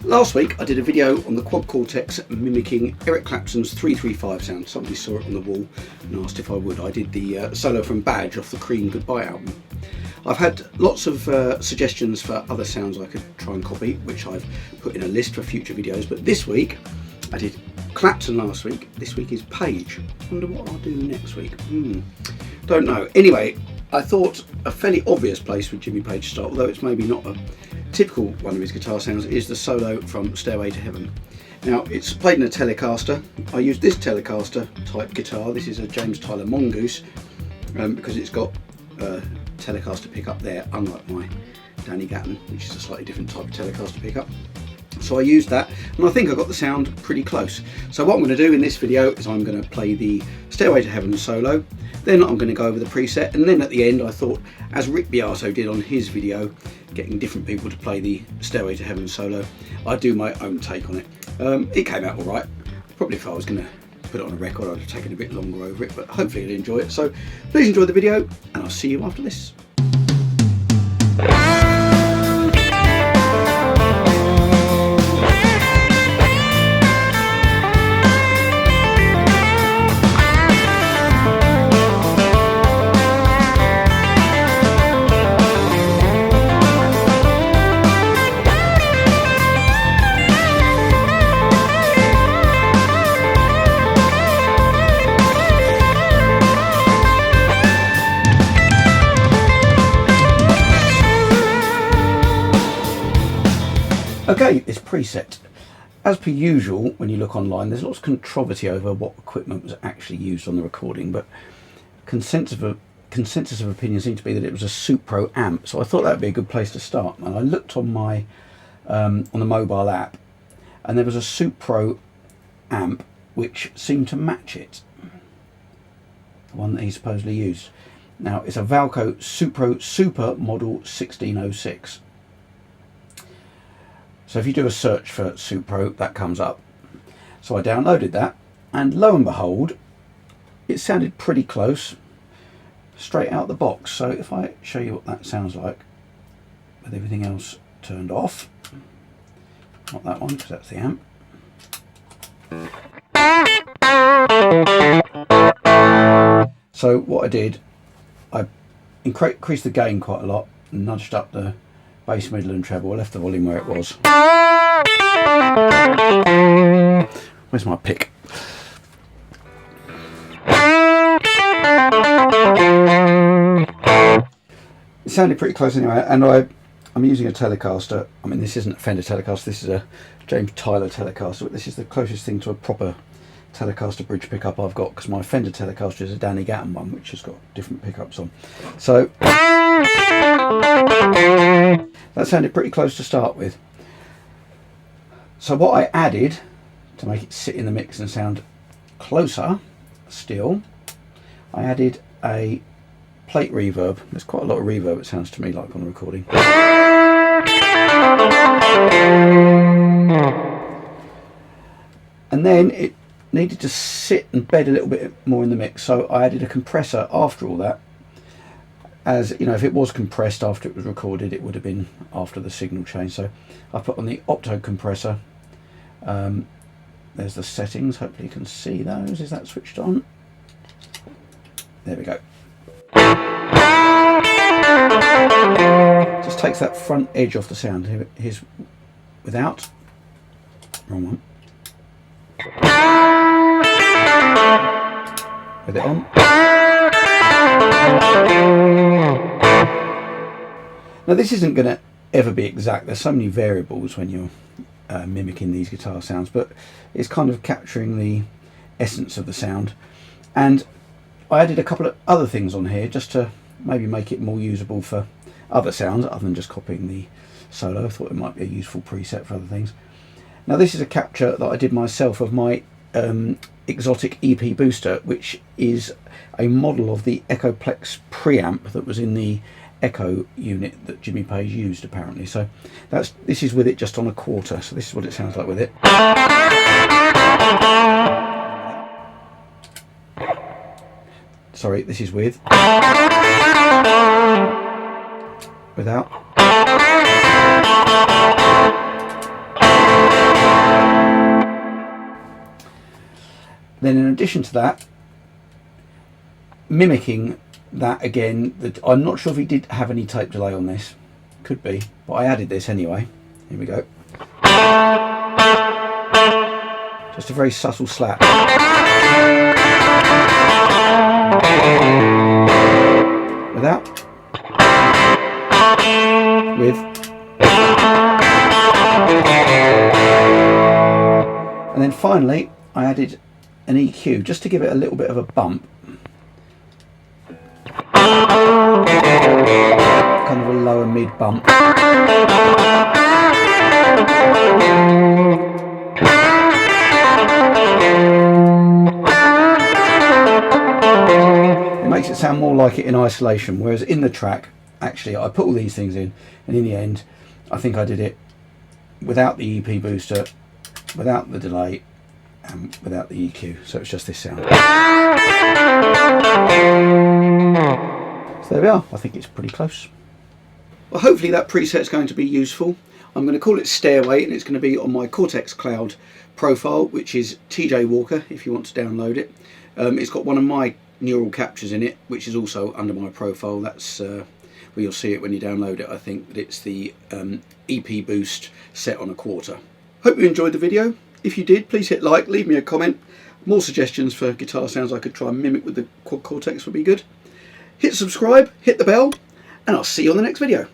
Last week I did a video on the quad Cortex mimicking Eric Clapton's 335 sound. Somebody saw it on the wall and asked if I would. I did the solo from Badge off the Cream Goodbye album. I've had lots of suggestions for other sounds I could try and copy, which I've put in a list for future videos, but this week I did Clapton last week. This week is Page. Wonder what I'll do next week. Don't know. Anyway, I thought a fairly obvious place for Jimmy Page to start, although it's maybe not a typical one of his guitar sounds, is the solo from Stairway to Heaven. Now, it's played in a Telecaster. I used this Telecaster type guitar. This is a James Tyler Mongoose because it's got a Telecaster pickup there, unlike my Danny Gatton, which is a slightly different type of Telecaster pickup. So I used that, and I think I got the sound pretty close. So what I'm going to do in this video is I'm going to play the Stairway to Heaven solo, then I'm going to go over the preset, and then at the end I thought, as Rick Beato did on his video, getting different people to play the Stairway to Heaven solo, I'd do my own take on it. It came out alright. Probably if I was going to put it on a record I'd have taken a bit longer over it, but hopefully you'll enjoy it. So please enjoy the video, and I'll see you after this. Okay, it's preset. As per usual, when you look online, there's lots of controversy over what equipment was actually used on the recording, but consensus of opinion seemed to be that it was a Supro amp, so I thought that would be a good place to start. And I looked on my on the mobile app, and there was a Supro amp which seemed to match it, the one that he supposedly used. Now, it's a Valco Supro Super Model 1606. So if you do a search for Supro, that comes up. So I downloaded that, and lo and behold, it sounded pretty close, straight out the box. So if I show you what that sounds like, with everything else turned off, not that one, because that's the amp. So what I did, I increased the gain quite a lot, and nudged up the bass, middle and treble. I left the volume where it was. Where's my pick? It sounded pretty close anyway, and I'm using a Telecaster. I mean, this isn't a Fender Telecaster, this is a James Tyler Telecaster, but this is the closest thing to a proper Telecaster bridge pickup I've got, because my Fender Telecaster is a Danny Gatton one, which has got different pickups on. So that sounded pretty close to start with. So what I added to make it sit in the mix and sound closer still, I added a plate reverb. There's quite a lot of reverb, it sounds to me like, on the recording. And then it needed to sit and bed a little bit more in the mix, so I added a compressor after all that. As you know, if it was compressed after it was recorded, it would have been after the signal change. So I put on the opto compressor. There's the settings. Hopefully you can see those. Is that switched on? There we go. Just takes that front edge off the sound. Here's without. Wrong one. With it on. Now, this isn't going to ever be exact. There's so many variables when you're mimicking these guitar sounds, but it's kind of capturing the essence of the sound. And I added a couple of other things on here just to maybe make it more usable for other sounds other than just copying the solo. I thought it might be a useful preset for other things. Now, this is a capture that I did myself of my exotic EP booster, which is a model of the Echoplex preamp that was in the Echo unit that Jimmy Page used, apparently. So this is with it just on a quarter, so this is what it sounds like with it. Sorry, this is with. Without. Then in addition to that, mimicking that again, I'm not sure if he did have any tape delay on this, could be, but I added this anyway. Here we go. Just a very subtle slap. Without. With. And then finally I added an EQ just to give it a little bit of a bump. Kind of a lower mid bump. It makes it sound more like it in isolation, whereas in the track, actually, I put all these things in, and in the end, I think I did it without the EP booster, without the delay, and without the EQ, so it's just this sound. So there we are, I think it's pretty close. Well, hopefully that preset's going to be useful. I'm going to call it Stairway, and it's going to be on my Cortex Cloud profile, which is TJ Walker, if you want to download it. It's got one of my neural captures in it, which is also under my profile. That's where you'll see it when you download it. I think that it's the EP boost set on a quarter. Hope you enjoyed the video. If you did, please hit like, leave me a comment. More suggestions for guitar sounds I could try and mimic with the Quad Cortex would be good. Hit subscribe, hit the bell, and I'll see you on the next video.